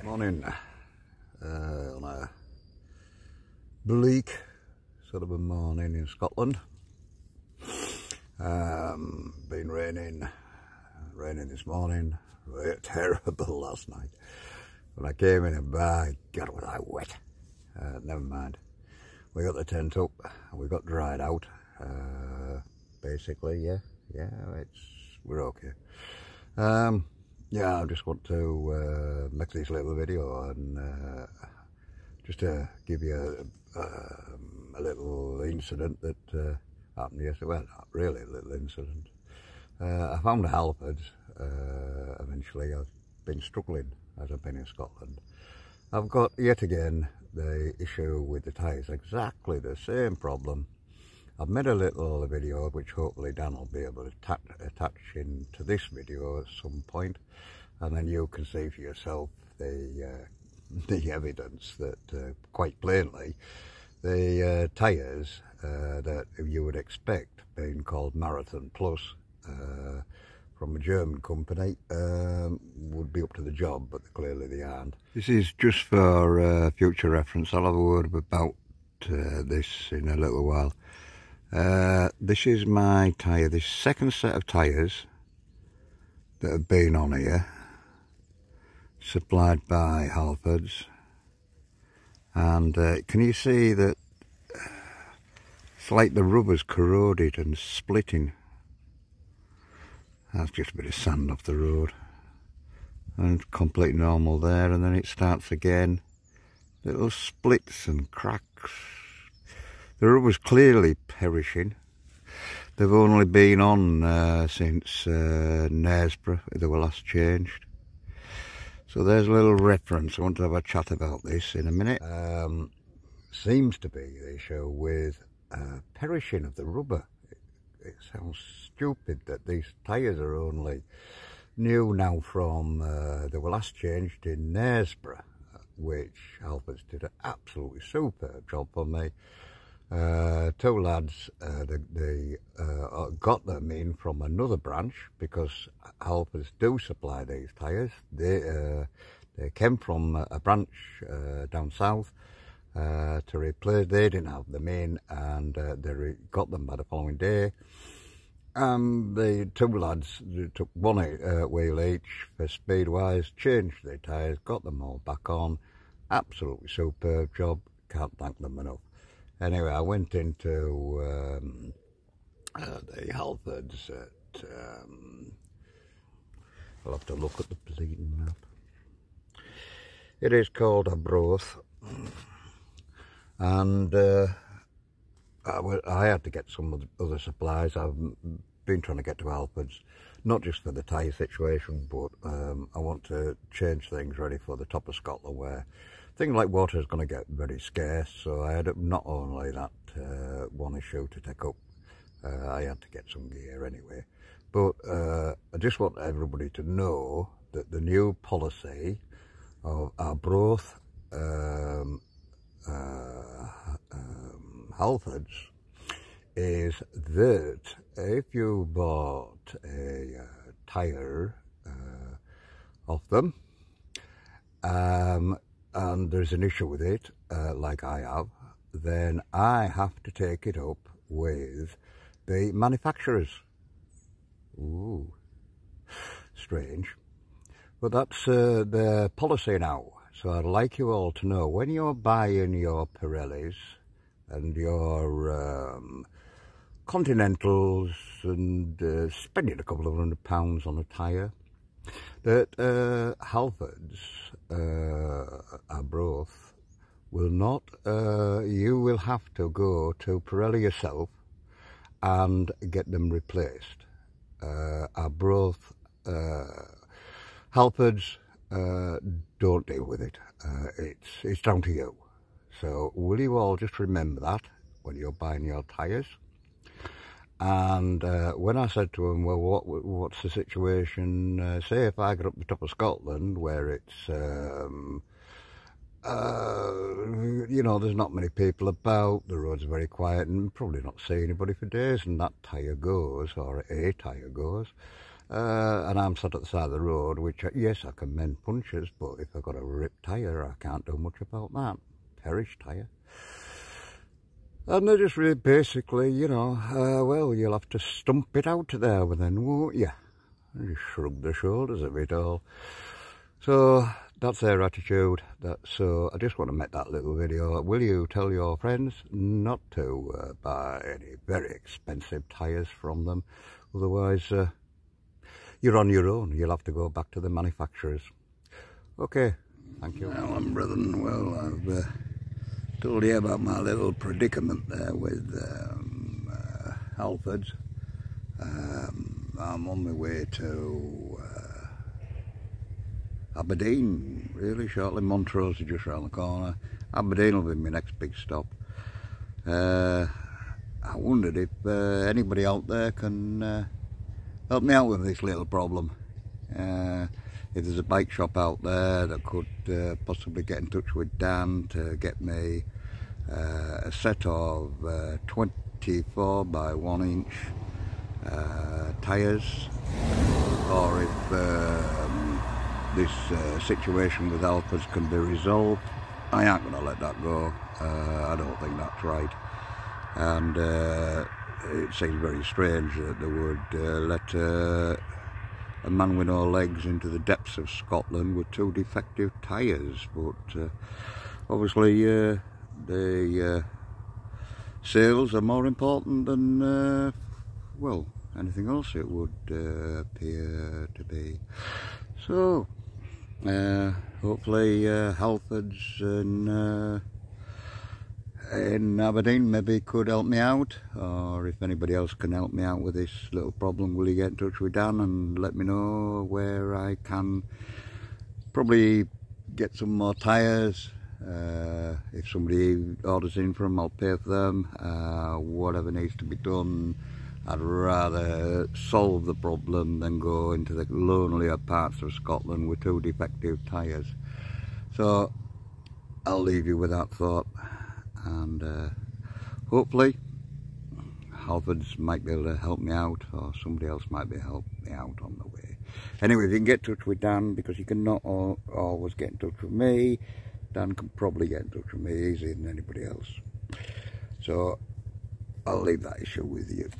Morning. On a bleak sort of a morning in Scotland. Been raining this morning. Terrible last night. When I came in and by, God, was I wet. Never mind. We got the tent up and we got dried out. Basically, yeah, we're okay. Yeah, I just want to make this little video and just to give you a little incident that happened yesterday. Well, not really a little incident. I found a Halfords eventually. I've been struggling as I've been in Scotland. I've got yet again the issue with the tyres, exactly the same problem. I've made a little video which hopefully Dan will be able to attach into this video at some point, and then you can see for yourself the evidence that quite plainly the tyres that you would expect, being called Marathon Plus from a German company, would be up to the job, but clearly they aren't. This is just for future reference. I'll have a word about this in a little while. This is my tyre, this second set of tyres that have been on here, supplied by Halfords, and can you see that it's like the rubber's corroded and splitting? That's just a bit of sand off the road, and completely normal there, and then it starts again, little splits and cracks. The rubber's clearly perishing. They've only been on since Knaresborough, they were last changed. So there's a little reference. I want to have a chat about this in a minute. Seems to be the issue with perishing of the rubber. It sounds stupid that these tyres are only new now from, they were last changed in Knaresborough, which Halfords did an absolutely superb job for me. Two lads, they got them in from another branch, because Halfords do supply these tyres. They came from a branch down south to replace. They didn't have them in, and they got them by the following day. And the two lads took one wheel each for speed wise, changed the tyres, got them all back on. Absolutely superb job, can't thank them enough. Anyway, I went into the Halfords at, I'll have to look at the bleeding map. It is called Arbroath, and I had to get some other supplies. I've been trying to get to Halfords, not just for the tyre situation, but I want to change things ready for the top of Scotland, where things like water is going to get very scarce. So I had not only that one issue to take up, I had to get some gear anyway. But I just want everybody to know that the new policy of Arbroath Halfords is that if you bought a tyre off them, and there's an issue with it, like I have, then I have to take it up with the manufacturers. Ooh, strange. But that's their policy now. So I'd like you all to know, when you're buying your Pirellis and your Continentals and spending a couple of £100 on a tyre, that Halfords Arbroath will not, you will have to go to Pirelli yourself and get them replaced. Arbroath Halfords don't deal with it. It's down to you. So will you all just remember that when you're buying your tyres? And when I said to him, well, what's the situation, say if I get up the top of Scotland, where it's, you know, there's not many people about, the roads are very quiet, and probably not see anybody for days, and that tyre goes, or a tyre goes, and I'm sat at the side of the road, which, yes, I can mend punctures, but if I've got a ripped tyre, I can't do much about that. Perished tyre. And they're just really basically, you know, well, you'll have to stump it out there then, won't you? And just shrug the shoulders of it all. So that's their attitude. So I just want to make that little video. Will you tell your friends not to buy any very expensive tyres from them? Otherwise, you're on your own. You'll have to go back to the manufacturers. Okay, thank you. Well, brethren, well, I've told you about my little predicament there with Halfords. I'm on my way to Aberdeen, really shortly. Montrose is just around the corner. Aberdeen will be my next big stop. I wondered if anybody out there can help me out with this little problem. If there's a bike shop out there that could possibly get in touch with Dan to get me a set of 24 by 1 inch tyres, or if this situation with Halfords can be resolved. I ain't going to let that go. I don't think that's right. And it seems very strange that they would let a man with no legs into the depths of Scotland with 2 defective tyres. But obviously the sales are more important than, well, anything else it would appear to be. So hopefully Halfords in Aberdeen maybe could help me out, or if anybody else can help me out with this little problem, will you get in touch with Dan and let me know where I can probably get some more tyres. If somebody orders in for them, I'll pay for them. Whatever needs to be done, I'd rather solve the problem than go into the lonelier parts of Scotland with 2 defective tyres. So I'll leave you with that thought, and hopefully Halfords might be able to help me out, or somebody else might be able to help me out on the way. Anyway, if you can get in touch with Dan, because you cannot always get in touch with me, Dan can probably get in touch with me easier than anybody else. So I'll leave that issue with you.